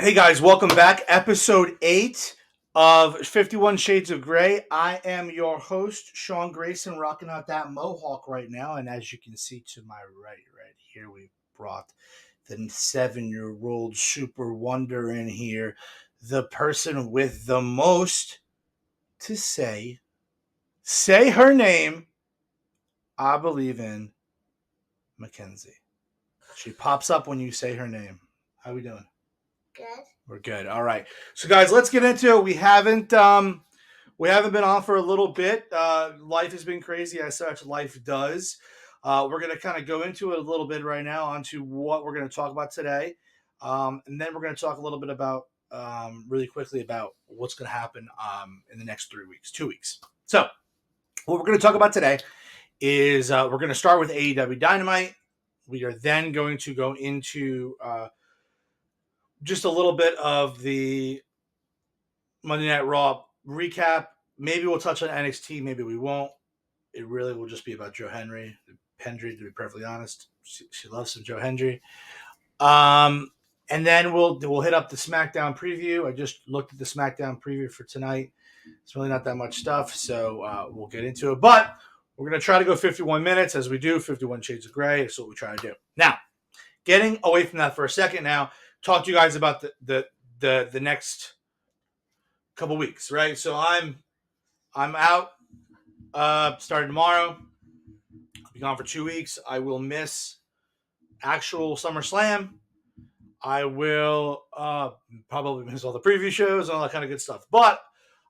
Hey guys, welcome back. Episode 8 of 51 Shades of Grey. I am your host, Sean Grayson, rocking out that mohawk right now. And as you can see to my right here, we brought the 7-year-old super wonder in here, the person with the most to say. Say her name. I believe in Mackenzie. She pops up when you say her name. How we doing? Good. We're good. All right. So guys, let's get into it. We haven't been on for a little bit. Life has been crazy as such. Life does. We're going to kind of go into it a little bit right now onto what we're going to talk about today. And then we're going to talk a little bit about really quickly about what's going to happen in the next 3 weeks, 2 weeks. So what we're going to talk about today is we're going to start with AEW Dynamite. We are then going to go into just a little bit of the Monday Night Raw recap. Maybe we'll touch on NXT. Maybe we won't. It really will just be about Joe Hendry. To be perfectly honest, she loves some Joe Hendry. And then we'll hit up the SmackDown preview. I just looked at the SmackDown preview for tonight. It's really not that much stuff, so we'll get into it. But we're going to try to go 51 minutes as we do. 51 Shades of Grey. That's what we try to do. Now, getting away from that for a second now, talk to you guys about the next couple weeks, right? So I'm out starting tomorrow. I'll be gone for 2 weeks. I will miss actual SummerSlam. I will probably miss all the preview shows and all that kind of good stuff. But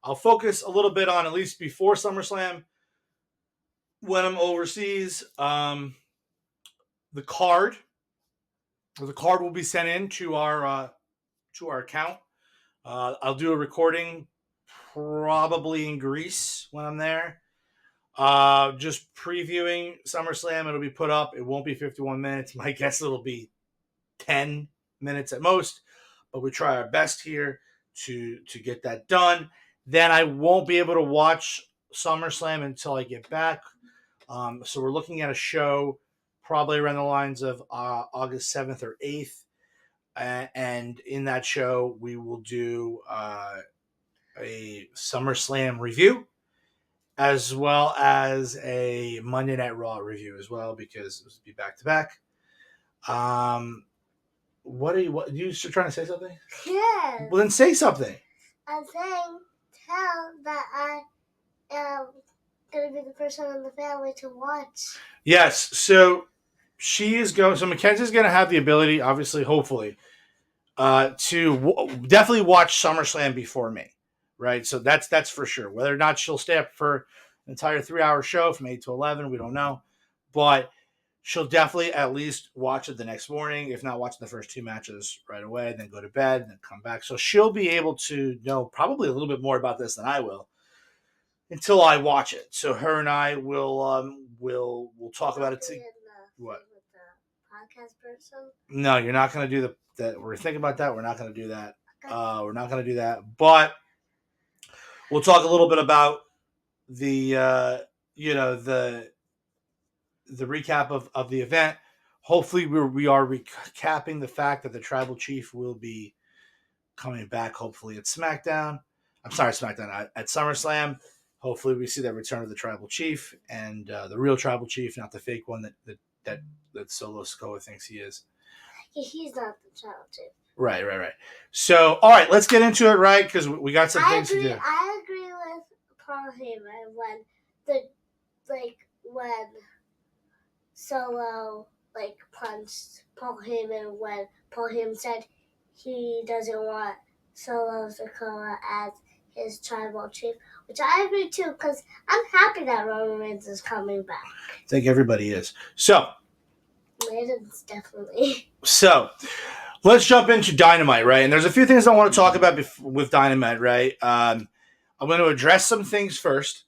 I'll focus a little bit on at least before SummerSlam when I'm overseas. The card will be sent in to our account. I'll do a recording probably in Greece when I'm there. Just previewing SummerSlam. It'll be put up. It won't be 51 minutes. My guess it'll be 10 minutes at most. But we try our best here to get that done. Then I won't be able to watch SummerSlam until I get back. So we're looking at a show probably around the lines of August 7th or 8th. And in that show, we will do a SummerSlam review, as well as a Monday Night Raw review as well, because it will be back to back. What are you still trying to say something? Yes. Well, then say something. I'm saying, tell that I am going to be the person in the family to watch. Yes. So she is going. So Mackenzie's going to have the ability, obviously, hopefully, to definitely watch SummerSlam before me, right? So that's for sure. Whether or not she'll stay up for an entire 3-hour show from 8 to 11, we don't know, but she'll definitely at least watch it the next morning, if not watching the first 2 matches right away, then go to bed, then come back. So she'll be able to know probably a little bit more about this than I will until I watch it. So her and I will talk about it. What? Podcast person? No, you're not going to do that. We're thinking about that. We're not going to do that. We're not going to do that. But we'll talk a little bit about the the recap of the event. Hopefully, we are recapping the fact that the tribal chief will be coming back. Hopefully, at SmackDown. I'm sorry, SmackDown at SummerSlam. Hopefully, we see that return of the tribal chief and the real tribal chief, not the fake one that Solo Sikoa thinks he is. He's not the tribal chief. Right. So, all right, let's get into it, right? Because we got some things to do. I agree with Paul Heyman when Solo punched Paul Heyman when Paul Heyman said he doesn't want Solo Sikoa as his tribal chief, which I agree too, because I'm happy that Roman Reigns is coming back. I think everybody is. So, Reigns definitely. So, let's jump into Dynamite, right? And there's a few things I want to talk about with Dynamite, right? I'm going to address some things first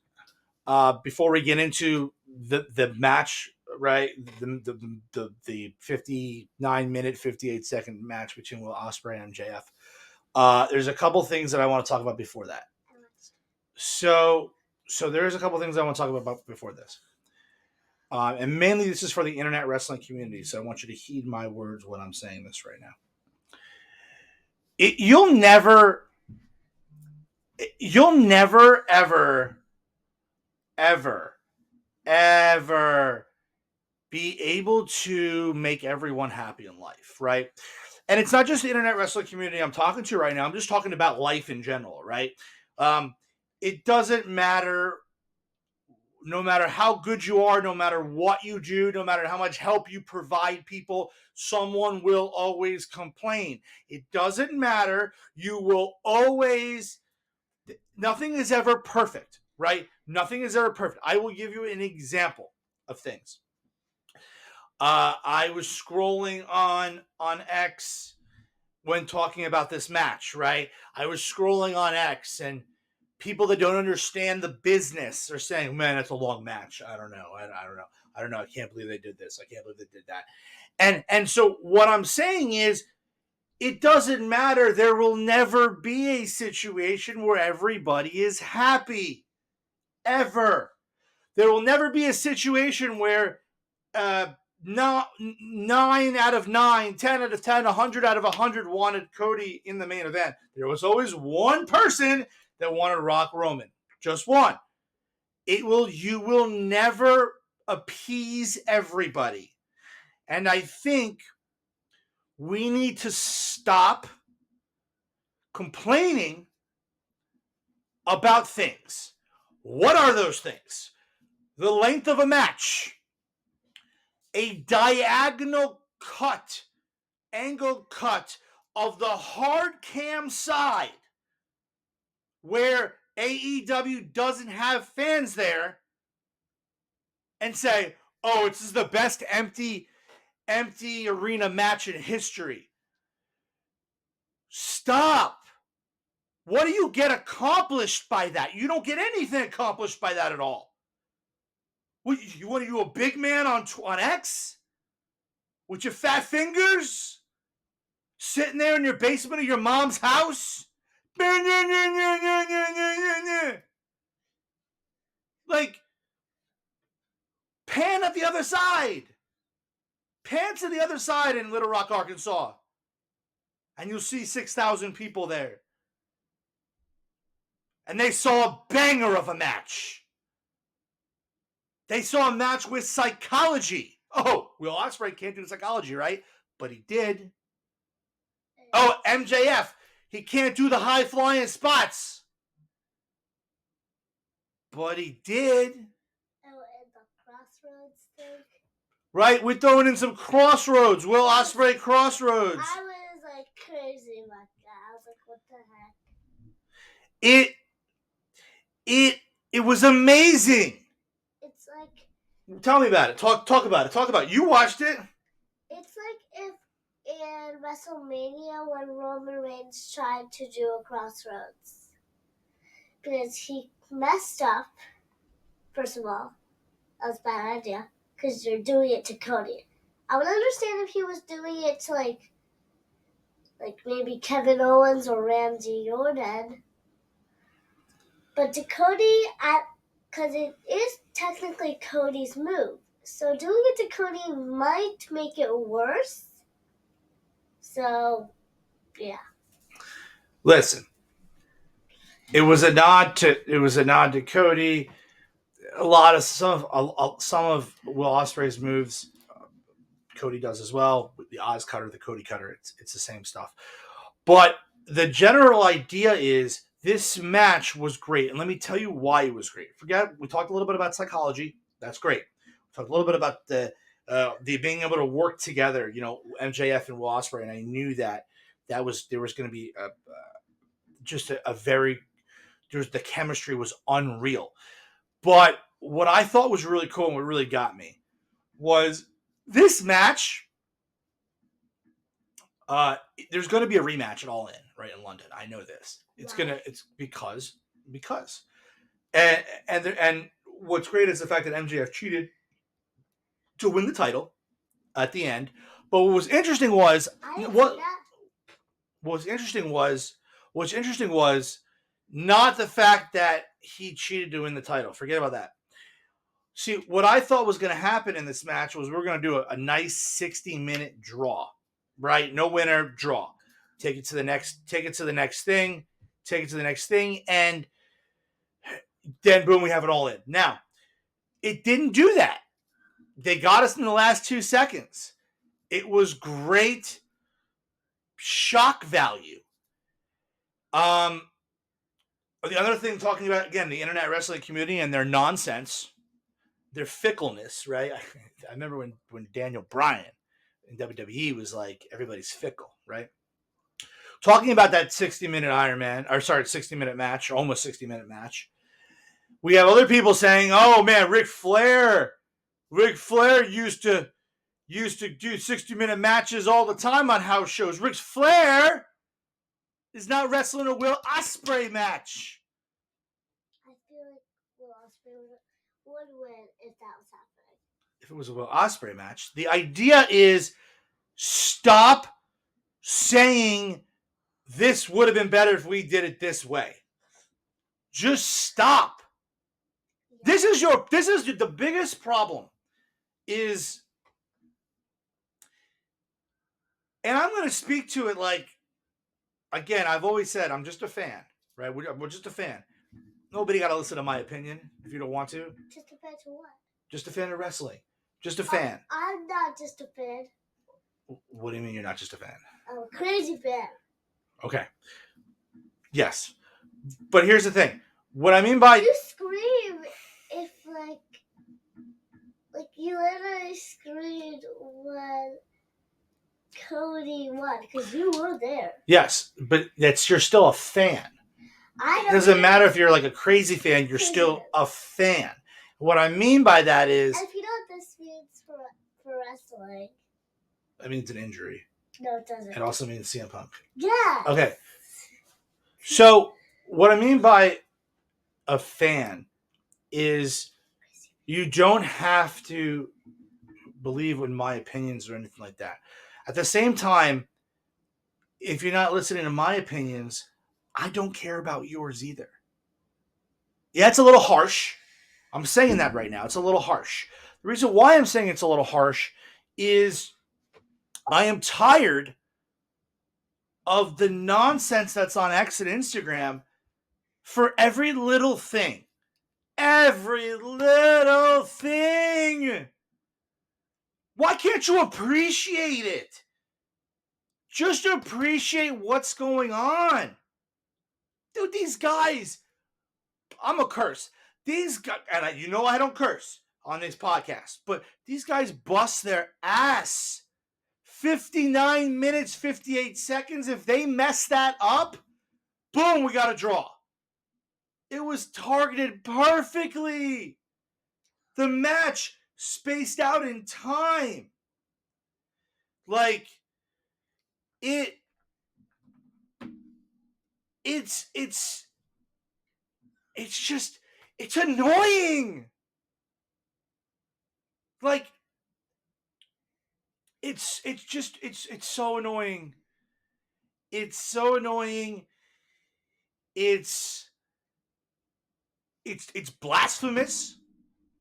before we get into the match, right? The 59-minute, 58-second match between Will Osprey and MJF. There's a couple things that I want to talk about before that. So there's a couple things I want to talk about before this. And mainly this is for the internet wrestling community, so I want you to heed my words when I'm saying this right now. you'll never, ever, ever, ever be able to make everyone happy in life, right? And it's not just the internet wrestling community I'm talking to right now. I'm just talking about life in general, right? Um, it doesn't matter, no matter how good you are, no matter what you do, no matter how much help you provide people, someone will always complain. It doesn't matter. You will always, nothing is ever perfect, right? Nothing is ever perfect. I will give you an example of things. I was scrolling on X when talking about this match, right? I was scrolling on X, and people that don't understand the business are saying, "Man, that's a long match. I don't know. I don't know. I don't know. I can't believe they did this. I can't believe they did that." And so what I'm saying is, it doesn't matter. There will never be a situation where everybody is happy, ever. There will never be a situation where uh, 9 out of 9, 10 out of 10, 100 out of 100 wanted Cody in the main event. There was always one person that wanted Rock Roman. Just one. You will never appease everybody. And I think we need to stop complaining about things. What are those things? The length of a match, a diagonal cut, angle cut of the hard cam side where AEW doesn't have fans there, and say, "Oh, this is the best empty arena match in history." Stop. What do you get accomplished by that? You don't get anything accomplished by that at all. What, you want to do a big man on X with your fat fingers, sitting there in your basement of your mom's house? Like, pan at the other side. Pan to the other side in Little Rock, Arkansas. And you'll see 6,000 people there. And they saw a banger of a match. They saw a match with psychology. Oh, Will Osprey can't do psychology, right? But he did. Oh, MJF, he can't do the high flying spots. But he did. Oh, and the crossroads thing. Right, we're throwing in some crossroads. Will Osprey crossroads. I was like crazy about that. I was like, what the heck? It was amazing. It's like, tell me about it. Talk about it. Talk about it. You watched it. It's like if in WrestleMania when Roman Reigns tried to do a crossroads. Because he messed up, first of all. That was a bad idea. Because you're doing it to Cody. I would understand if he was doing it to like maybe Kevin Owens or Ramsey Orton. But to Cody, because it is technically Cody's move. So doing it to Cody might make it worse. So, yeah. Listen, it was a nod to Cody. Some of Will Ospreay's moves, Cody does as well. The Oz cutter, the Cody cutter, it's the same stuff. But the general idea is this match was great, and let me tell you why it was great. We talked a little bit about psychology. That's great. We talked a little bit about the being able to work together. You know, MJF and Will Ospreay, and I knew that there was going to be the chemistry was unreal. But what I thought was really cool and what really got me was this match. There's going to be a rematch at All In, right, in London. I know this. It's because, and what's great is the fact that MJF cheated to win the title at the end. But what was interesting was what's interesting was not the fact that he cheated to win the title. Forget about that. See, what I thought was going to happen in this match was we're going to do a nice 60-minute draw, right? No winner, draw. take it to the next thing, and then boom, we have it all in. Now, it didn't do that. They got us in the last 2 seconds. It was great shock value. The other thing, talking about, again, the internet wrestling community and their nonsense, their fickleness, right? I remember when Daniel Bryan in WWE was like, everybody's fickle, right? Talking about that 60-minute 60-minute match, or almost 60-minute match, we have other people saying, oh man, Ric Flair used to do 60-minute matches all the time on house shows. Ric Flair is not wrestling a Will Osprey match. I feel like Will Osprey would win if that was happening. If it was a Will Osprey match, the idea is stop saying this would have been better if we did it this way. Just stop. Yeah. This is the biggest problem is, and I'm going to speak to it like, again, I've always said I'm just a fan, right? We're just a fan. Nobody got to listen to my opinion if you don't want to. Just a fan to what? Just a fan of wrestling. Just a fan. I'm not just a fan. What do you mean you're not just a fan? I'm a crazy fan. Okay. Yes. But here's the thing. What I mean by... You scream if, like you literally screamed when Cody won, because you were there. Yes, but you're still a fan. It doesn't matter if you're like a crazy fan, you're still a fan. What I mean by that is... And if you know what this means for wrestling... That means an injury. No, it doesn't. It also means CM Punk. Yeah. Okay. So, what I mean by a fan is you don't have to believe in my opinions or anything like that. At the same time, if you're not listening to my opinions, I don't care about yours either. Yeah, it's a little harsh. I'm saying that right now. It's a little harsh. The reason why I'm saying it's a little harsh is I am tired of the nonsense that's on X and Instagram for every little thing. Every little thing. Why can't you appreciate it? Just appreciate what's going on. Dude, these guys, I'm a curse. These guys, and I don't curse on this podcast, but these guys bust their ass. 59 minutes, 58 seconds. If they mess that up, boom, we got a draw. It was targeted perfectly. The match spaced out in time. Like, it's annoying. Like, it's so annoying. It's so annoying. It's blasphemous.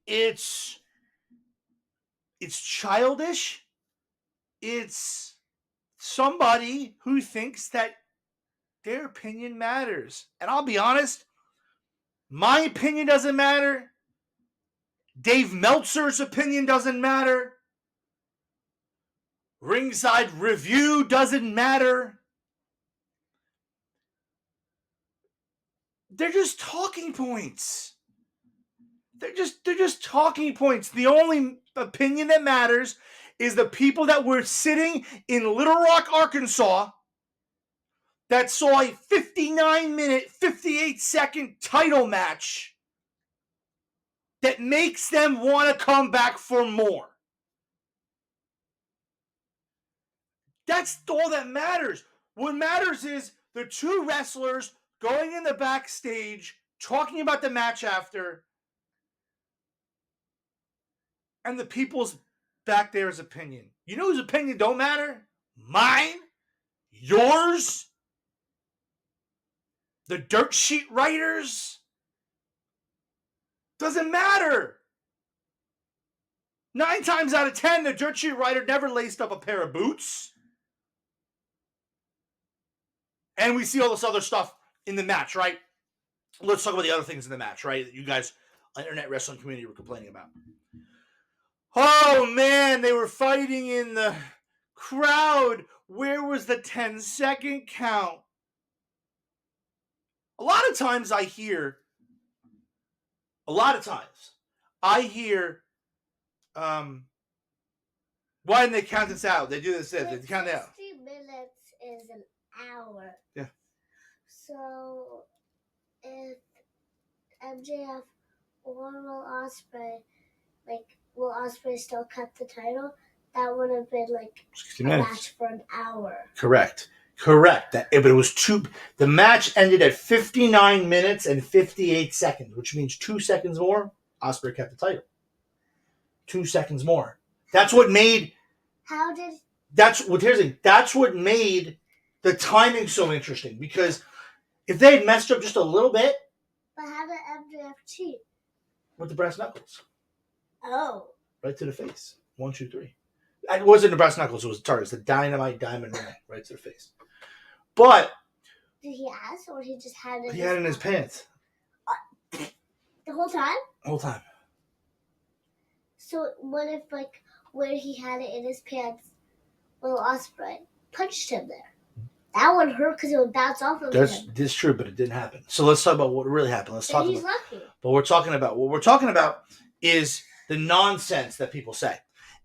It's childish. It's somebody who thinks that their opinion matters. And I'll be honest, my opinion doesn't matter. Dave Meltzer's opinion doesn't matter. Ringside Review doesn't matter. They're just talking points. They're just talking points. The only opinion that matters is the people that were sitting in Little Rock, Arkansas, that saw a 59-minute, 58-second title match that makes them want to come back for more. That's all that matters. What matters is the two wrestlers going in the backstage, talking about the match after, and the people's back there's opinion. You know whose opinion don't matter? Mine? Yours? The dirt sheet writers? Doesn't matter. 9 times out of 10, the dirt sheet writer never laced up a pair of boots. And we see all this other stuff in the match, right? Let's talk about the other things in the match, right? That you guys, internet wrestling community, were complaining about. Oh, man, they were fighting in the crowd. Where was the 10-second count? A lot of times I hear, why didn't they count this out? They do this, they count it out. 60 minutes is an hour. Yeah. So if MJF or Will Osprey, Will Osprey still kept the title, that would have been 60 a minutes. match for an hour. Correct. But it was the match ended at 59 minutes and 58 seconds, which means 2 seconds more. Osprey kept the title. 2 seconds more. That's what made. That's what made the timing so interesting, because if they had messed up just a little bit. But how did MJF cheat? With the brass knuckles. Oh. Right to the face. 1, 2, 3. It wasn't the brass knuckles. It was the target. It's the Dynamite diamond ring right to the face. But did he ask, or he just had it? He had it in his pants. The whole time? The whole time. So what if, where he had it in his pants, Will Osprey punched him there? That would hurt because it would bounce off of him. That's true, but it didn't happen. So let's talk about what really happened. Let's talk he's about. Lucky. But what we're talking about is the nonsense that people say,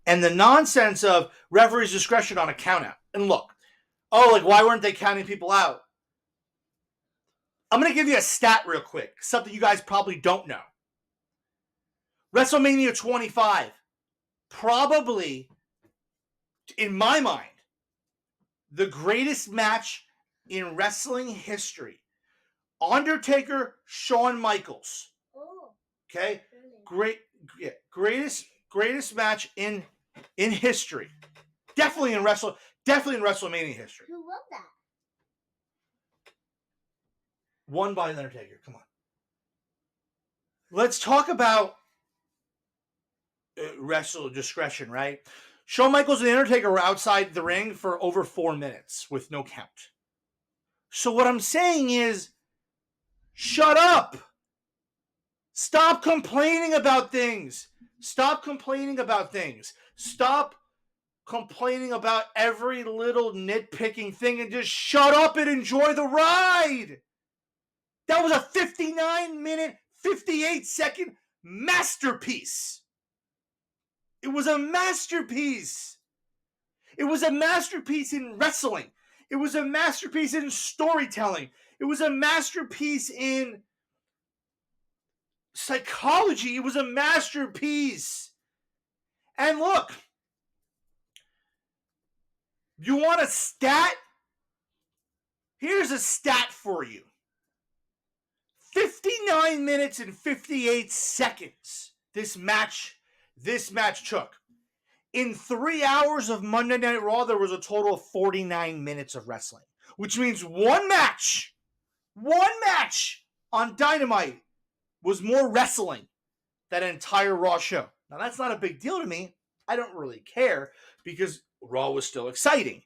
and the nonsense of referee's discretion on a countout. And look, why weren't they counting people out? I'm going to give you a stat real quick, something you guys probably don't know. WrestleMania 25, probably, in my mind, the greatest match in wrestling history. Undertaker, Shawn Michaels. Oh. Okay? Greatest match in history. Definitely in WrestleMania history. Who won that? Won by Undertaker. Come on. Let's talk about wrestle discretion, right? Shawn Michaels and The Undertaker were outside the ring for over 4 minutes with no count. So what I'm saying is, shut up. Stop complaining about things. Stop complaining about every little nitpicking thing and just shut up and enjoy the ride. That was a 59-minute, 58-second masterpiece. It was a masterpiece. It was a masterpiece in wrestling. It was a masterpiece in storytelling. It was a masterpiece in psychology. It was a masterpiece. And look, you want a stat? Here's a stat for you. 59 minutes and 58 seconds this match took. In 3 hours of Monday Night Raw, there was a total of 49 minutes of wrestling, which means one match on Dynamite was more wrestling than an entire Raw show. Now, that's not a big deal to me. I don't really care because Raw was still exciting.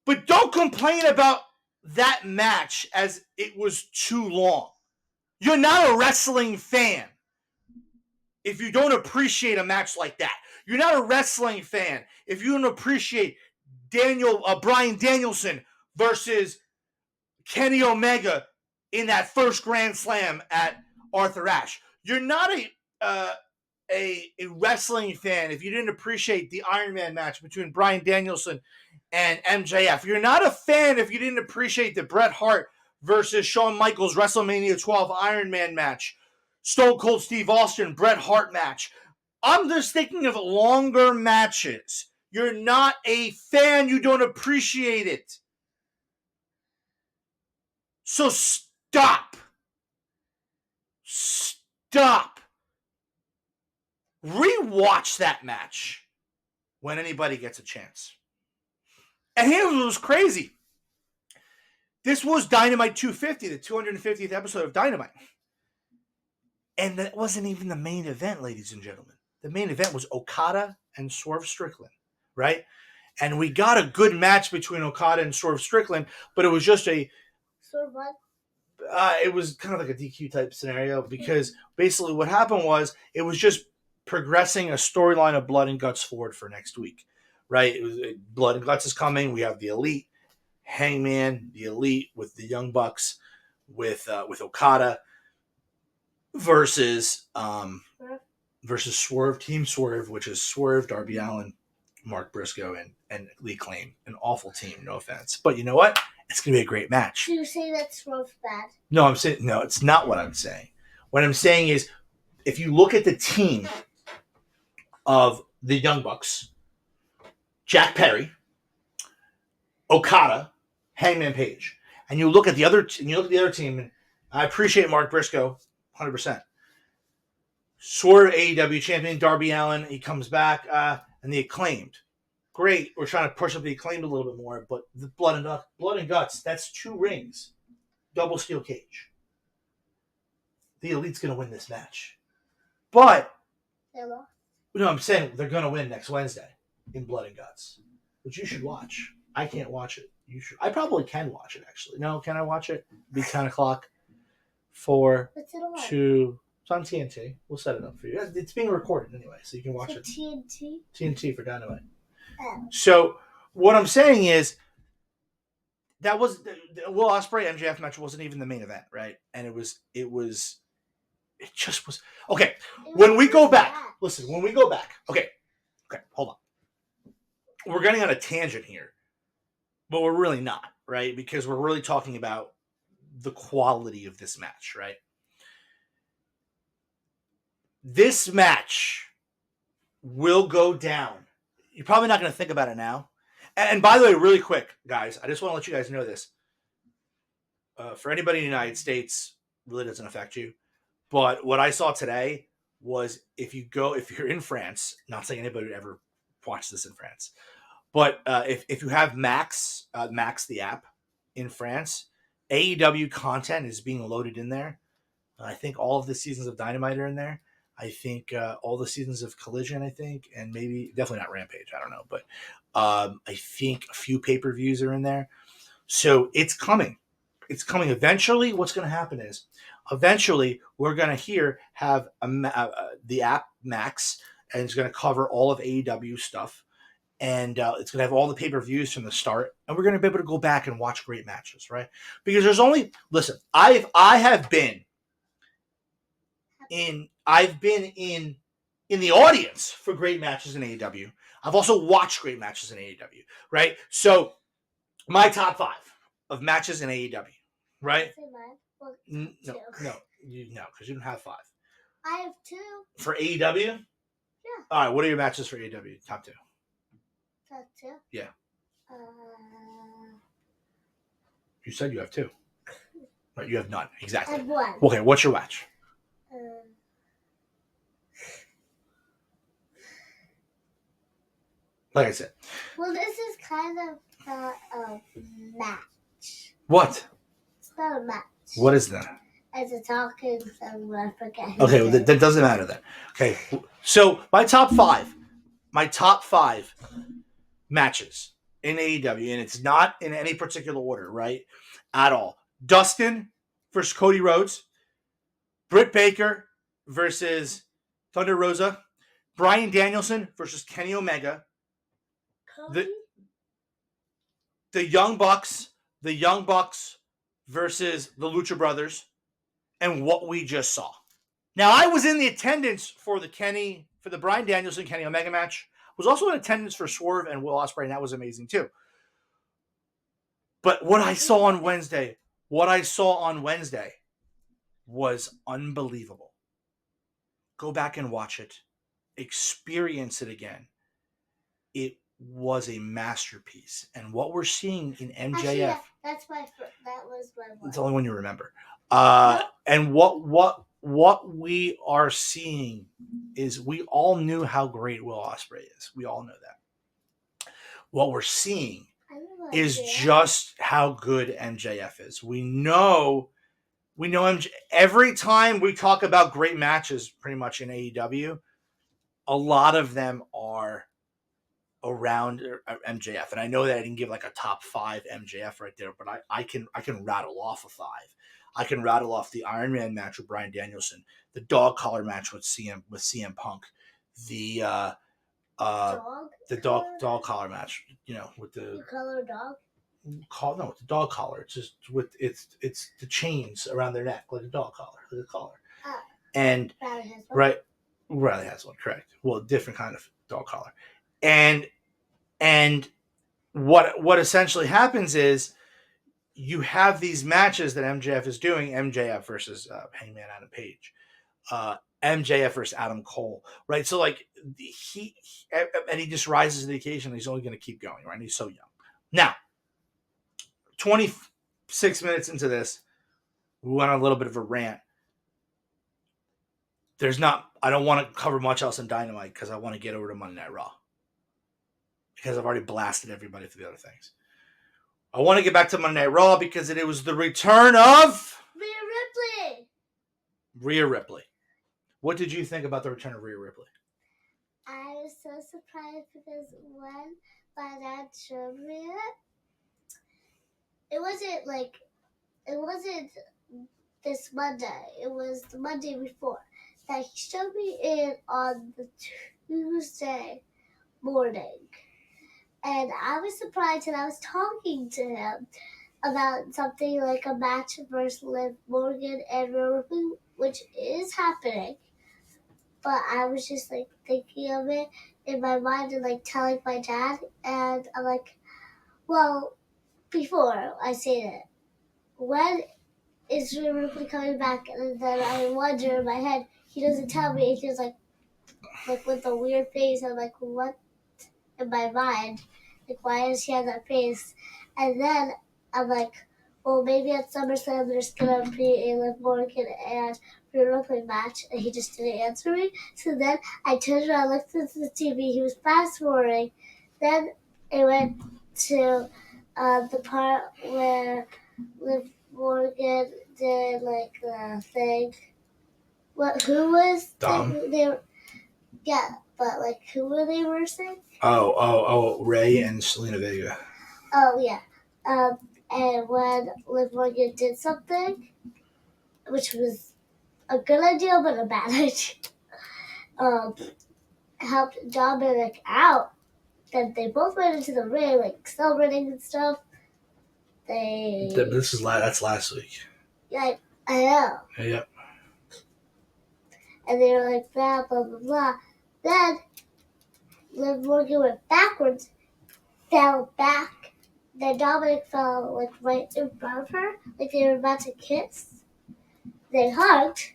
But don't complain about that match as it was too long. You're not a wrestling fan if you don't appreciate a match like that. You're not a wrestling fan if you don't appreciate Bryan Danielson versus Kenny Omega in that first Grand Slam at Arthur Ashe. You're not a wrestling fan if you didn't appreciate the Iron Man match between Bryan Danielson and MJF. You're not a fan if you didn't appreciate the Bret Hart versus Shawn Michaels WrestleMania 12 Iron Man match. Stone Cold Steve Austin Bret Hart match. I'm just thinking of longer matches. You're not a fan. You don't appreciate it. So stop. Rewatch that match when anybody gets a chance. And here's what was crazy. This was Dynamite 250, the 250th episode of Dynamite. And that wasn't even the main event, ladies and gentlemen. The main event was Okada and Swerve Strickland, right? And we got a good match between Okada and Swerve Strickland, but it was just a So what? it was kind of like a DQ type scenario because basically what happened was it was just progressing a storyline of Blood and Guts forward for next week, right? It was Blood and Guts is coming. We have the Elite, Hangman, the Elite with the Young Bucks, with Okada versus Swerve, Team Swerve, which is Swerve, Darby Allin, Mark Briscoe, and Lee Claim. An awful team, no offense, but you know what? It's going to be a great match. Do you say that Swerve's bad? No, I'm saying no. It's not what I'm saying. What I'm saying is, if you look at the team of the Young Bucks, Jack Perry, Okada, Hangman Page, and you look at the other team, and I appreciate Mark Briscoe, 100%. Swerve AEW champion Darby Allin, he comes back, and the Acclaimed. Great, we're trying to push up the Acclaimed a little bit more, but the Blood and Guts, that's 2 rings, double steel cage. The Elite's going to win this match. But, Hello? no, I'm saying they're going to win next Wednesday in Blood and Guts, which you should watch. I can't watch it. You should. I probably can watch it, actually. No, can I watch it? It'll be 10 o'clock, 4, 2. It's on TNT. We'll set it up for you. It's being recorded anyway, so you can watch it. TNT? TNT for Dynamite. Oh. So, what I'm saying is, that was the Will Osprey MJF match wasn't even the main event, right? And it just was okay. When we go back, listen. When we go back, okay, hold on. We're getting on a tangent here, but we're really not, right? Because we're really talking about the quality of this match, right? This match will go down. You're probably not going to think about it now. And by the way, really quick, guys, I just want to let you guys know this. For anybody in the United States, really doesn't affect you. But what I saw today was if you're in France, not saying anybody would ever watch this in France, but if you have Max the app in France, AEW content is being loaded in there. I think all of the seasons of Dynamite are in there. I think all the seasons of Collision, I think, and maybe definitely not Rampage. I don't know, but I think a few pay-per-views are in there. So it's coming. It's coming eventually. What's going to happen is eventually we're going to have the app Max, and it's going to cover all of AEW stuff. And it's going to have all the pay-per-views from the start. And we're going to be able to go back and watch great matches, right? Because listen, I've been in the audience for great matches in AEW. I've also watched great matches in AEW, right? So my top 5 of matches in AEW, right? No, because you don't have 5. I have 2. For AEW? Yeah. All right, what are your matches for AEW? Top 2. Top 2? Yeah. You said you have 2. Right, you have none. Exactly. I have 1. Okay, what's your match? Like I said. Well, this is kind of not a match. What? It's not a match. What is that? It's a talking, so I'm going to forget. Okay, well, that doesn't matter then. Okay, so my top 5 matches in AEW, and it's not in any particular order, right? At all. Dustin versus Cody Rhodes. Britt Baker versus Thunder Rosa. Bryan Danielson versus Kenny Omega. The Young Bucks versus the Lucha Brothers, and what we just saw. Now, I was in the attendance for the Bryan Danielson Kenny Omega match. I was also in attendance for Swerve and Will Osprey, and that was amazing too. But what I saw on Wednesday was unbelievable. Go back and watch it. Experience it again. It was a masterpiece, and what we're seeing in MJF. Actually, that was my one. It's the only one you remember. And what we are seeing is we all knew how great Will Osprey is. We all know that. What we're seeing is just how good MJF is. We know MJ. Every time we talk about great matches, pretty much in AEW, a lot of them are around MJF, and I know that I didn't give like a top 5 MJF right there, but I can rattle off a 5. I can rattle off the Iron Man match with Bryan Danielson, the dog collar match with CM Punk, the Dog? the dog collar match, with the You color dog? no, it's a dog collar. It's just with it's the chains around their neck, like a dog collar, like a collar. Oh. And Riley has one. right, Riley has one, correct. Well, different kind of dog collar. And what essentially happens is you have these matches that MJF is doing, MJF versus Hangman Adam Page, MJF versus Adam Cole, right? So like he just rises to the occasion. He's only going to keep going, right? He's so young. Now, 26 minutes into this, we went on a little bit of a rant. I don't want to cover much else in Dynamite because I want to get over to Monday Night Raw, because I've already blasted everybody for the other things. I want to get back to Monday Night Raw because it was the return of Rhea Ripley. What did you think about the return of Rhea Ripley? I was so surprised because when my dad showed me it wasn't this Monday. It was the Monday before that he showed me it on the Tuesday morning. And I was surprised, and I was talking to him about something like a match versus Liv Morgan and Rhea Ripley, which is happening. But I was just like thinking of it in my mind and like telling my dad, and I'm like, well, before I say that, when is Rhea Ripley coming back? And then I wonder in my head, he doesn't tell me. He's like with a weird face. I'm like, what? In my mind, like, why does he have that face? And then I'm like, well, maybe at SummerSlam there's gonna be a Liv Morgan and Rhea Ripley match, and he just didn't answer me. So then I turned around, looked at the TV. He was fast forwarding. Then it went to the part where Liv Morgan did like the thing. Who was Dom. Yeah, but like who were they versing? Ray and Selena Vega. Oh yeah. And when Liv Morgan did something, which was a good idea but a bad idea, helped Dominic out. Then they both went into the ring, like celebrating and stuff. That's last week. Yeah, I know. Yep. And they were like blah blah blah blah. Then Liv Morgan went backwards, fell back. Then Dominic fell like right in front of her, like they were about to kiss. They hugged.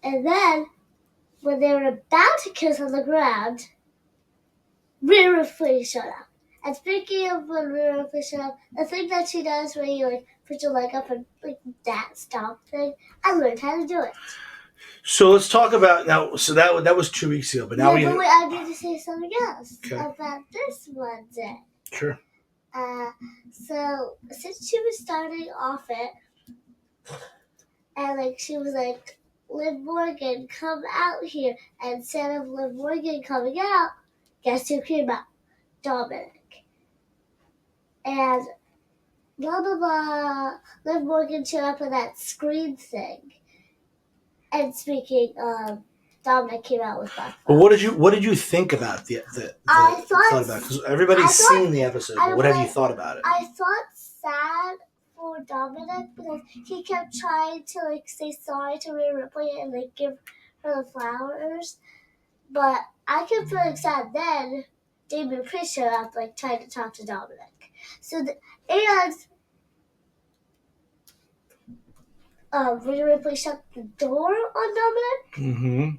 And then, when they were about to kiss on the ground, Rhea Ripley showed up. And speaking of when Rhea Ripley showed up, the thing that she does where you like put your leg up and like that stomp thing, I learned how to do it. So let's talk about now. So that was 2 weeks ago, but now wait, I need to say something else about this Monday. Sure. So since she was starting off it, and like she was like, Liv Morgan, come out here. And instead of Liv Morgan coming out, guess who came out? Dominic. And blah, blah, blah. Liv Morgan showed up with that screen thing. And speaking of, Dominic came out with Black. But what did you think about the I thought about, because everybody's seen the episode. But what have you thought about it? I thought sad for Dominic because he kept trying to like say sorry to Rhea Ripley and like give her the flowers, but I kept feeling sad. Then Damien Priest showed up like trying to talk to Dominic. So Rhea Ripley shut the door on Dominic. Mm-hmm.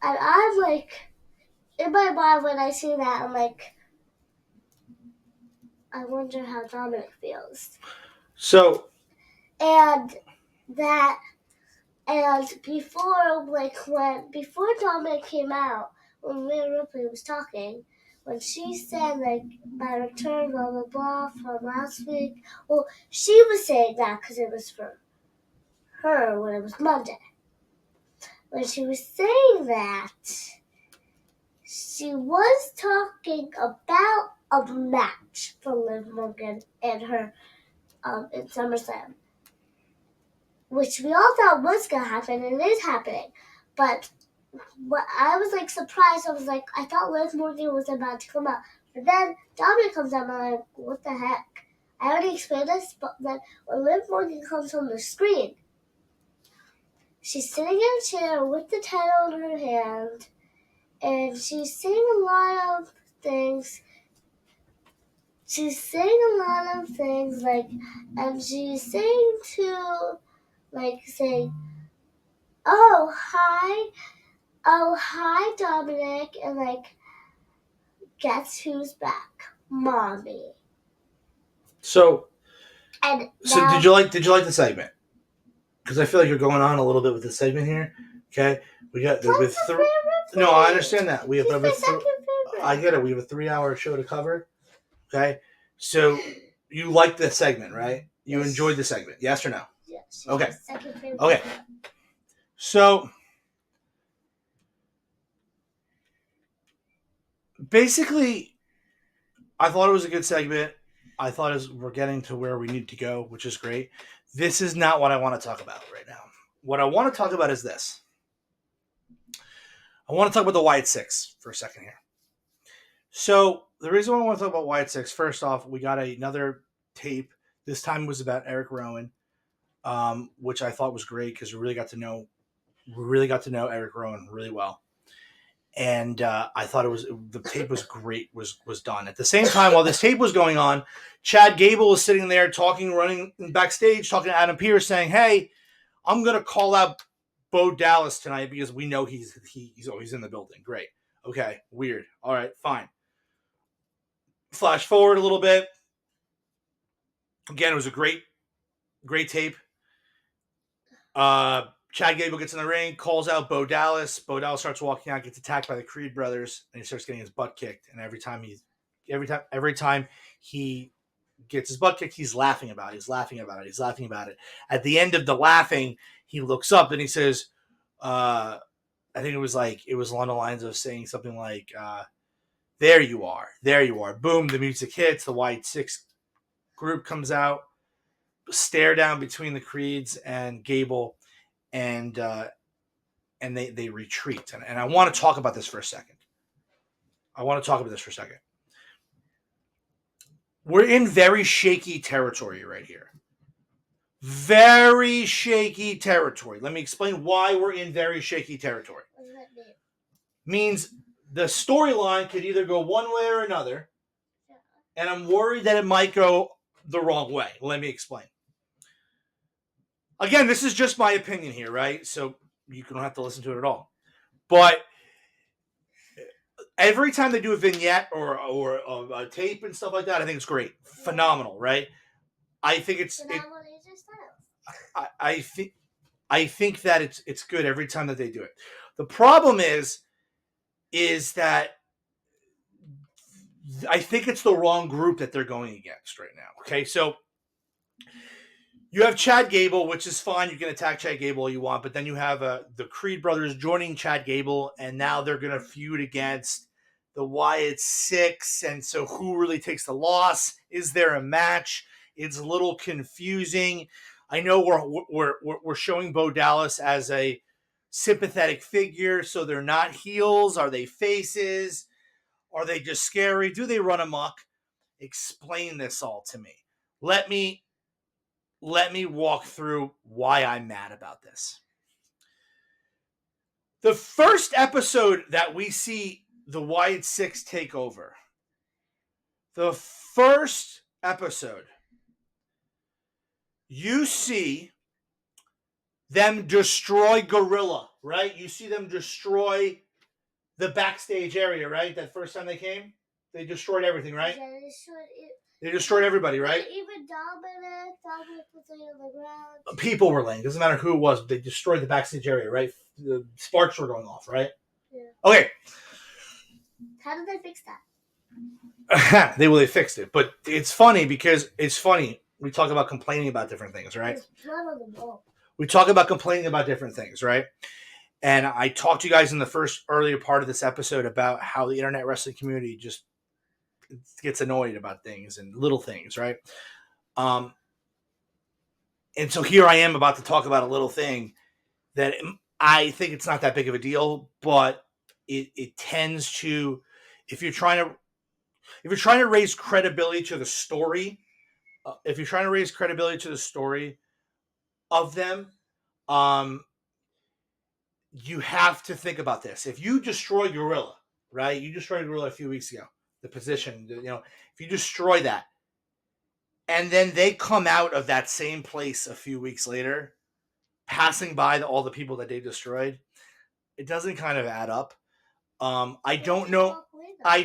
And I'm like, in my mind when I see that, I'm like, I wonder how Dominic feels. So, and before Dominic came out, when Rhea Ripley was talking, when she said like my return, blah blah blah from last week, well, she was saying that because it was for her when it was Monday. When she was saying that, she was talking about a match for Liv Morgan and her in SummerSlam, which we all thought was gonna happen and is happening. But what I was like surprised. I was like, I thought Liv Morgan was about to come out, but then Dominic comes out, and I'm like, what the heck? I already explained this, but then when Liv Morgan comes on the screen, she's sitting in a chair with the title in her hand, and she's saying a lot of things. She's saying a lot of things, like, and she's saying to, like, saying, oh, hi, Dominic, and, like, guess who's back? Mommy. So And did you like the segment? Because I feel like you're going on a little bit with the segment here. Okay, we got with three. No, I understand that we have He's my second favorite. I get it. We have a 3-hour show to cover. Okay, so you liked the segment, right? You Yes. enjoyed the segment, yes or no? Yes. Okay. My second favorite. Okay. So basically, I thought it was a good segment. I thought we're getting to where we need to go, which is great. This is not what I want to talk about right now. What I want to talk about is this. I want to talk about the Wyatt Six for a second here. So the reason why I want to talk about Wyatt Six, first off, we got another tape. This time was about Eric Rowan, which I thought was great because we really got to know Eric Rowan really well. And I thought the tape was great, was done. At the same time, while this tape was going on, Chad Gable was sitting there running backstage, talking to Adam Pearce, saying, "Hey, I'm gonna call out Bo Dallas tonight because we know he's in the building." Great, okay, weird. All right, fine. Flash forward a little bit. Again, it was a great tape. Chad Gable gets in the ring, calls out Bo Dallas. Bo Dallas starts walking out, gets attacked by the Creed brothers, and he starts getting his butt kicked. And every time he gets his butt kicked, he's laughing about it. At the end of the laughing, he looks up and he says, I think it was along the lines of saying something like, there you are. Boom, the music hits, the Wyatt Six group comes out, stare down between the Creeds and Gable, and they retreat. And I want to talk about this for a second. We're in very shaky territory right here. Very shaky territory. Let me explain why we're in very shaky territory. What does that mean? Means the storyline could either go one way or another, and I'm worried that it might go the wrong way. Let me explain. Again, this is just my opinion here, right? So you don't have to listen to it at all. But every time they do a vignette or a tape and stuff like that, I think it's great. Phenomenal, right? I think I think that it's good every time that they do it. The problem is that I think it's the wrong group that they're going against right now. Okay, so you have Chad Gable, which is fine. You can attack Chad Gable all you want, but then you have the Creed brothers joining Chad Gable, and now they're going to feud against the Wyatt Six. And so who really takes the loss? Is there a match? It's a little confusing. I know we're showing Bo Dallas as a sympathetic figure, so they're not heels. Are they faces? Are they just scary? Do they run amok? Explain this all to me. Let me walk through why I'm mad about this. The first episode that we see the Wyatt Six take over, the first episode, you see them destroy Gorilla, right? You see them destroy the backstage area, right? That first time they came, they destroyed everything, right? Yeah, They destroyed everybody, right? Even Dominic was laying on the ground. People were laying. Doesn't matter who it was. They destroyed the backstage area, right? The sparks were going off, right? Yeah. Okay. How did they fix that? They fixed it, but it's funny because it's funny. We talk about complaining about different things, right? There's blood on the wall. We talk about complaining about different things, right? And I talked to you guys in the first earlier part of this episode about how the internet wrestling community just gets annoyed about things and little things, right? Um, and so here I am about to talk about a little thing that I think it's not that big of a deal, but it tends to, if you're trying to raise credibility to the story, if you're trying to raise credibility to the story of them, um, you have to think about this. If you destroy Gorilla, right? You destroyed Gorilla a few weeks ago. The position, if you destroy that, and then they come out of that same place a few weeks later, passing by all the people that they destroyed, it doesn't kind of add up. I don't know. I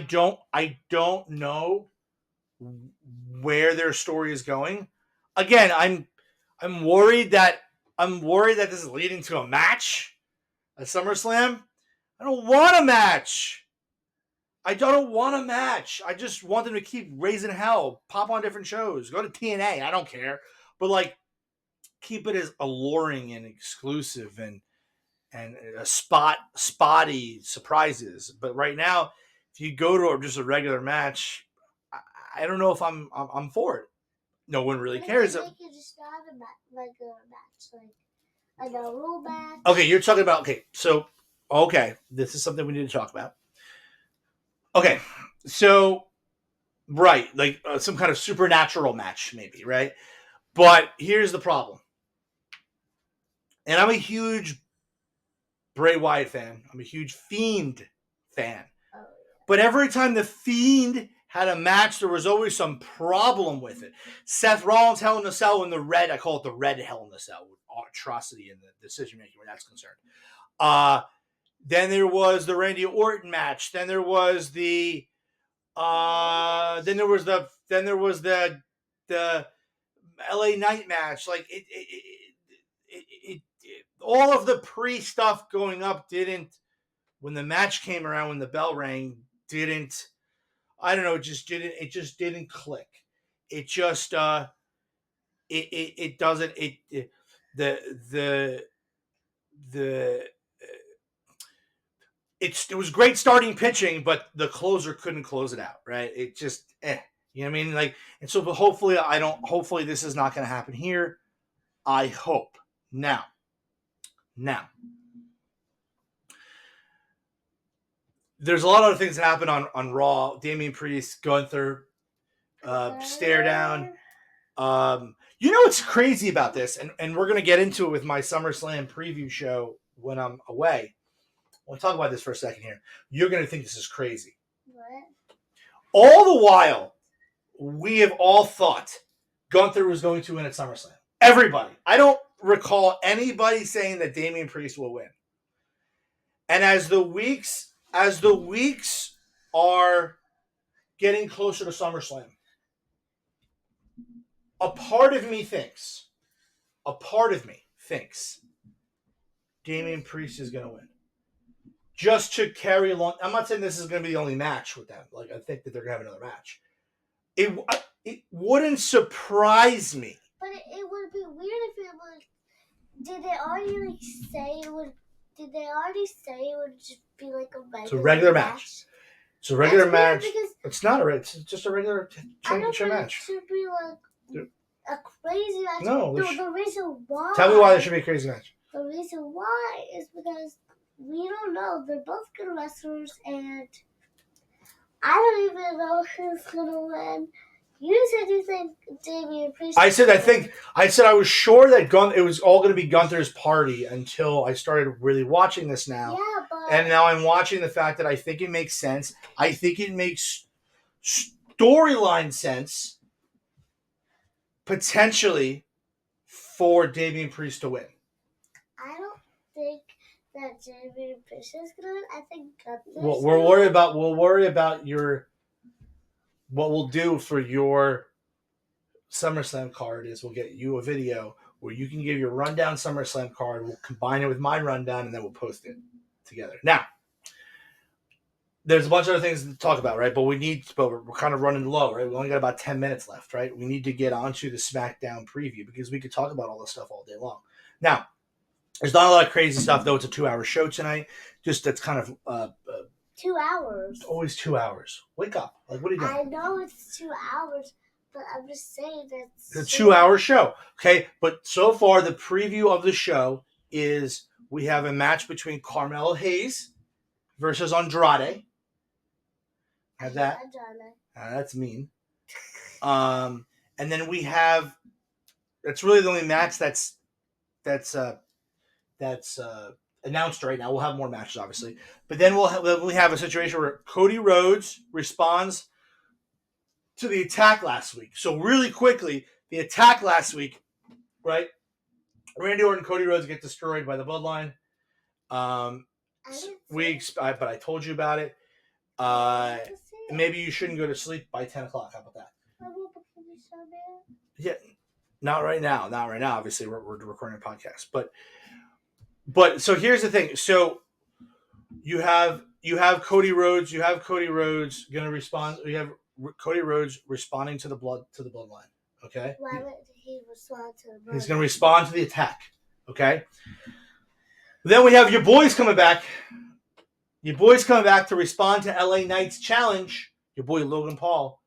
don't know where their story is going. Again, I'm worried that this is leading to a match at SummerSlam. I don't want a match. I don't want a match. I just want them to keep raising hell, pop on different shows, go to TNA. I don't care, but keep it as alluring and exclusive and a spotty surprises. But right now, if you go to just a regular match, I don't know if I'm for it. No one really cares. Make it just not a regular match, like a normal match. Okay, you're talking about this is something we need to talk about. Okay, so right, some kind of supernatural match, maybe, right? But here's the problem, and I'm a huge Bray Wyatt fan. I'm a huge Fiend fan. Oh, yeah. But every time the Fiend had a match, there was always some problem with it. Seth Rollins Hell in a Cell in the red, I call it the red Hell in a Cell, with atrocity in the decision making where that's concerned. Then there was the Randy Orton match. Then there was the LA Knight match. All of the pre stuff going up didn't, when the match came around, when the bell rang, didn't, I don't know, it just didn't click. It just it doesn't it was great starting pitching, but the closer couldn't close it out, right? It just you know what I mean? And so hopefully this is not going to happen here. I hope. Now there's a lot of other things that happen on Raw. Damian Priest, Gunther, stare down. What's crazy about this, and we're going to get into it with my SummerSlam preview show when I'm away. We'll talk about this for a second here. You're going to think this is crazy. What? All the while, we have all thought Gunther was going to win at SummerSlam. Everybody. I don't recall anybody saying that Damian Priest will win. And as the weeks are getting closer to SummerSlam, a part of me thinks Damian Priest is going to win. Just to carry along. I'm not saying this is going to be the only match with them. I think that they're going to have another match. It wouldn't surprise me. But it would be weird if it was. Did they already say it would? Did they already say it would just be like a regular? It's a regular match. It's a regular match. It's not it's just a regular championship match. It should be a crazy match. No, the reason why. Tell me why there should be a crazy match. The reason why is because we don't know. They're both good wrestlers, and I don't even know who's gonna win. You said you think Damian Priest. I said I was sure that it was all going to be Gunther's party until I started really watching this now. Yeah, but and now I'm watching the fact that I think it makes sense. I think it makes storyline sense potentially for Damian Priest to win. I don't think that Damian Priest is gonna win. I think Gunther's Well, we'll worry about what we'll do for your SummerSlam card is we'll get you a video where you can give your rundown SummerSlam card. We'll combine it with my rundown, and then we'll post it together. Now, there's a bunch of other things to talk about, right? But we're kind of running low, right? We only got about 10 minutes left, right? We need to get onto the SmackDown preview because we could talk about all this stuff all day long. Now, There's not a lot of crazy stuff though. It's a 2-hour show tonight. Just that's kind of 2 hours. always 2 hours. Wake up! Like what are you doing? I know it's 2 hours, but I'm just saying that It's a 2-hour show. Okay, but so far the preview of the show is we have a match between Carmelo Hayes versus Andrade. Have that? That's mean. And then we have. That's really the only match that's announced right now. We'll have more matches, obviously, but then we have a situation where Cody Rhodes responds to the attack last week. So really quickly, the attack last week, right? Randy Orton, Cody Rhodes get destroyed by the Bloodline. But I told you about it. Maybe you shouldn't go to sleep by 10 o'clock. How about that? Yeah, not right now. Not right now. Obviously, we're recording a podcast. But so here's the thing. So you have Cody Rhodes. You have Cody Rhodes going to respond. You have Cody Rhodes responding to the Bloodline. Okay. Why would he respond to the Bloodline? He's going to respond to the attack. Okay. Then we have your boys coming back. Your boys coming back to respond to LA Knight's challenge. Your boy Logan Paul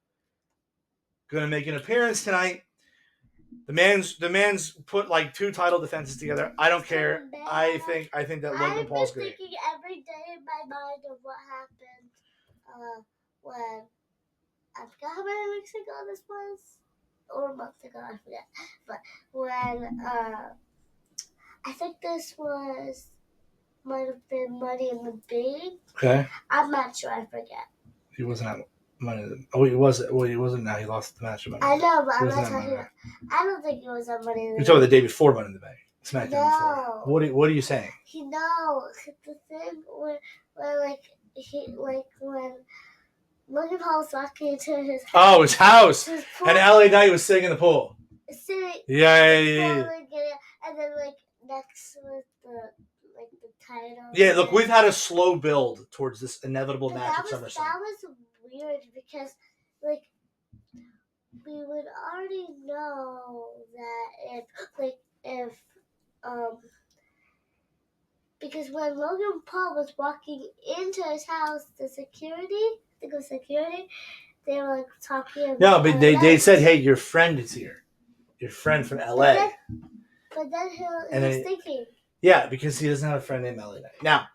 going to make an appearance tonight. The man's put like 2 title defenses together. I don't care. I think that Logan Paul's great. I've been thinking every day in my mind of what happened when I forgot how many weeks ago this was, or a month ago, I forget. But when I think this might have been Money in the Bank. Okay. I'm not sure. I forget. He wasn't at Money in the. Oh, he was. Well, he wasn't. Now he lost the match. I know, but I'm not talking. I don't think it was at Money in the Bank. You're talking the day before Money in the Bank. SmackDown no. before. What are you saying? The thing where when Logan Paul was walking into his house. Oh, his house. And LA Knight was sitting in the pool. Yeah. And then next with the title. Yeah, look, we've had a slow build towards this inevitable match at SummerSlam. That was weird because we would already know that if because when Logan Paul was walking into his house, the security, they were talking about. No, but they said, "Hey, your friend is here. Your friend from LA." But then he was thinking. Yeah, because he doesn't have a friend named LA Knight. Now,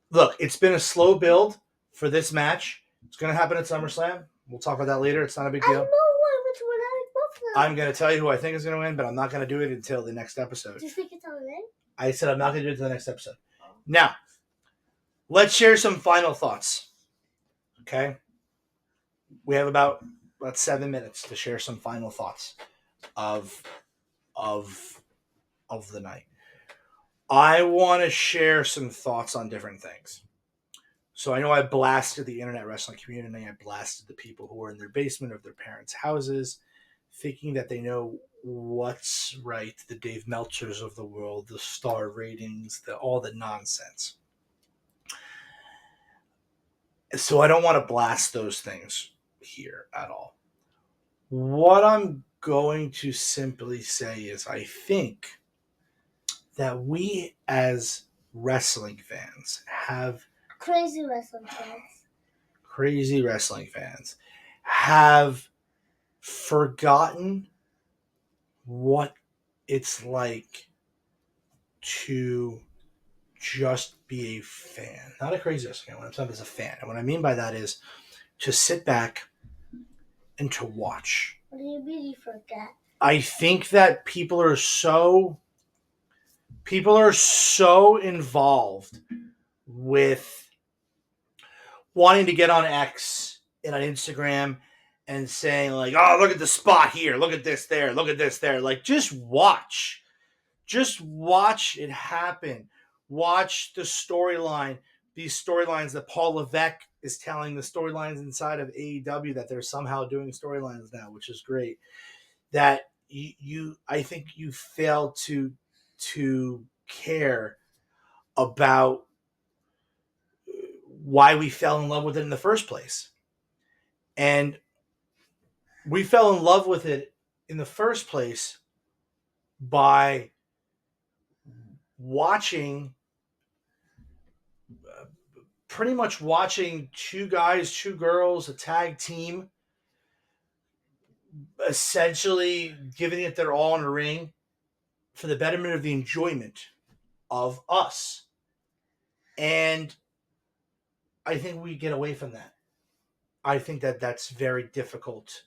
look, it's been a slow build for this match. It's going to happen at SummerSlam. We'll talk about that later. It's not a big deal. I know which one I love. I'm going to tell you who I think is going to win, but I'm not going to do it until the next episode. Do you think it's LA? I said I'm not going to do it until the next episode. Now, let's share some final thoughts. Okay? We have about 7 minutes to share some final thoughts of the night. I want to share some thoughts on different things. So I know I blasted the internet wrestling community. I blasted the people who are in their basement of their parents' houses, thinking that they know what's right, the Dave Meltzers of the world, the star ratings, all the nonsense. So I don't want to blast those things here at all. What I'm going to simply say is I think that we as wrestling fans have crazy wrestling fans have forgotten what it's like to just be a fan, not a crazy wrestling fan. What I'm saying is a fan, and what I mean by that is to sit back and to watch. What do you mean you forget? I think that people are so involved with wanting to get on X and on Instagram and saying like, oh, look at the spot here. Look at this there. Look at this there. Like, just watch. Just watch it happen. Watch the storyline. These storylines that Paul Levesque is telling, the storylines inside of AEW that they're somehow doing storylines now, which is great. That I think you fail to care about why we fell in love with it in the first place. And we fell in love with it in the first place by watching, pretty much watching two guys, two girls, a tag team, essentially giving it their all in the ring for the betterment of the enjoyment of us. And I think we get away from that. I think that that's very difficult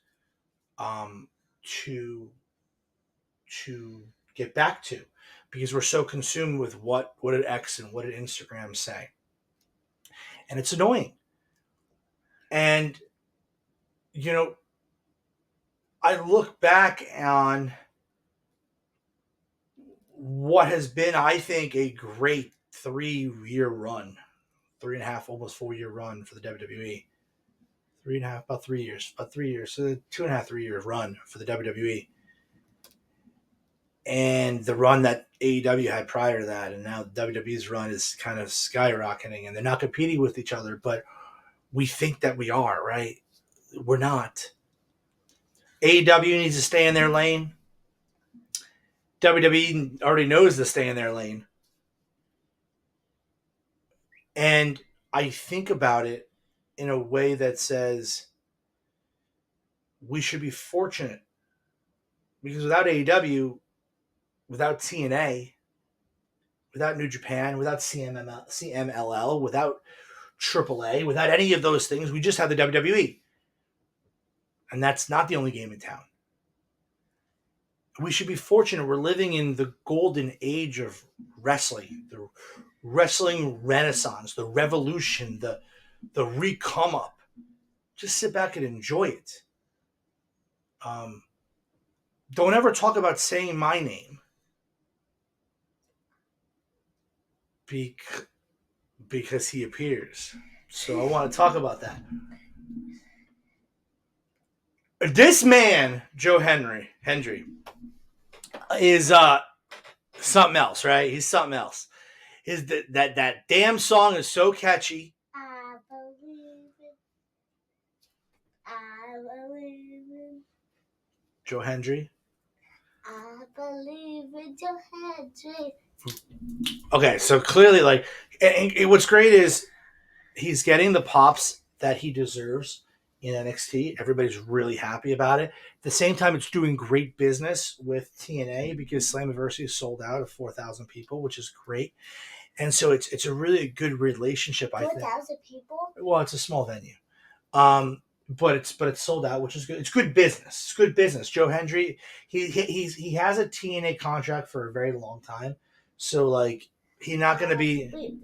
um, to get back to because we're so consumed with what did X and what did Instagram say, and it's annoying. And you know, I look back on what has been, I think, a great 3 year run, 3.5, almost 4 year run for the WWE. 3.5, about 3 years, so 2.5, 3 years run for the WWE, and the run that AEW had prior to that, and now WWE's run is kind of skyrocketing, and they're not competing with each other, but we think that we are, right? We're not. AEW needs to stay in their lane. WWE already knows to stay in their lane. And I think about it in a way that says we should be fortunate because without AEW, without TNA, without New Japan, without CMLL, without AAA, without any of those things, we just have the WWE. And that's not the only game in town. We should be fortunate. We're living in the golden age of wrestling, the wrestling renaissance, the revolution, the re-come up. Just sit back and enjoy it. Don't ever talk about saying my name because he appears. So I want to talk about that. This man, Joe Hendry, is something else, right? He's something else. That damn song is so catchy. I believe it. I believe it. Joe Hendry. I believe in Joe Hendry. Okay, so clearly, like, and what's great is he's getting the pops that he deserves in NXT. Everybody's really happy about it. At the same time, it's doing great business with TNA because Slammiversary is sold out of 4,000 people, which is great. And so it's a really good relationship. 4,000 people. Well, it's a small venue, but it's sold out, which is good. It's good business. It's good business. Joe Hendry, he has a TNA contract for a very long time, so like he's not going to be.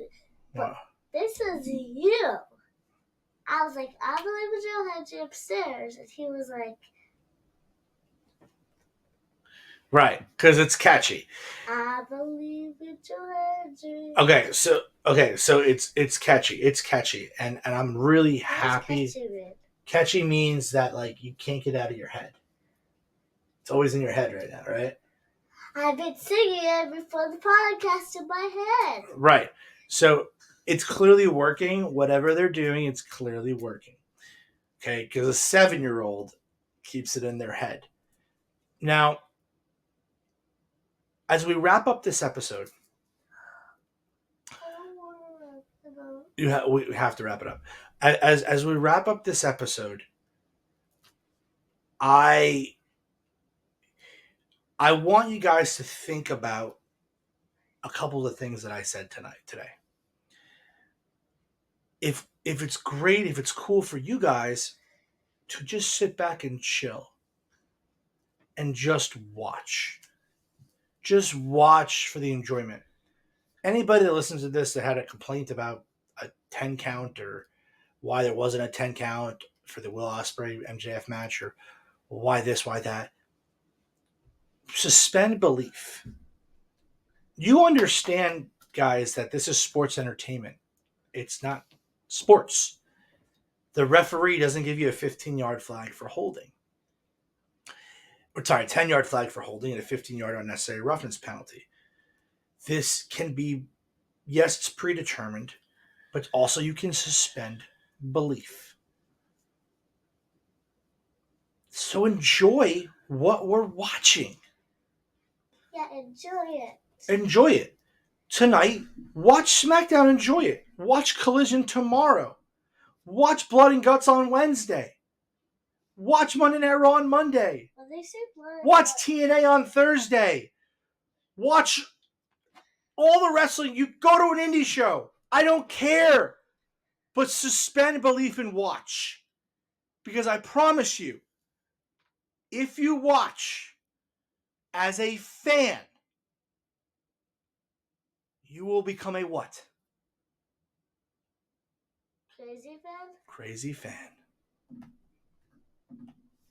But this is you. I was like, I believe in Joe Hendry upstairs, and he was like, right, because it's catchy. I believe in Joe Hendry. Okay, so it's catchy, and I'm really happy. Catchy means that like you can't get out of your head. It's always in your head right now, right? I've been singing it before the podcast in my head. Right. So it's clearly working. Whatever they're doing, it's clearly working. Okay, because a 7-year-old keeps it in their head. Now, as we wrap up this episode, we have to wrap it up. As we wrap up this episode, I want you guys to think about a couple of things that I said today. If it's great, if it's cool for you guys to just sit back and chill and just watch. Just watch for the enjoyment. Anybody that listens to this that had a complaint about a 10 count or why there wasn't a 10 count for the Will Osprey MJF match or why this, why that, suspend belief. You understand, guys, that this is sports entertainment. It's not sports. The referee doesn't give you a 15-yard flag for holding. Or sorry, 10-yard flag for holding and a 15-yard unnecessary roughness penalty. This can be, yes, it's predetermined, but also you can suspend belief. So enjoy what we're watching. Yeah, enjoy it. Enjoy it. tonight. Watch SmackDown, enjoy it. Watch Collision tomorrow. Watch Blood and Guts on Wednesday. Watch Monday Night Raw on Monday. Well, they say blood. Watch TNA on Thursday. Watch all the wrestling. You go to an indie show. I don't care. But suspend belief and watch. Because I promise you, if you watch as a fan, you will become a what? Crazy fan? Crazy fan.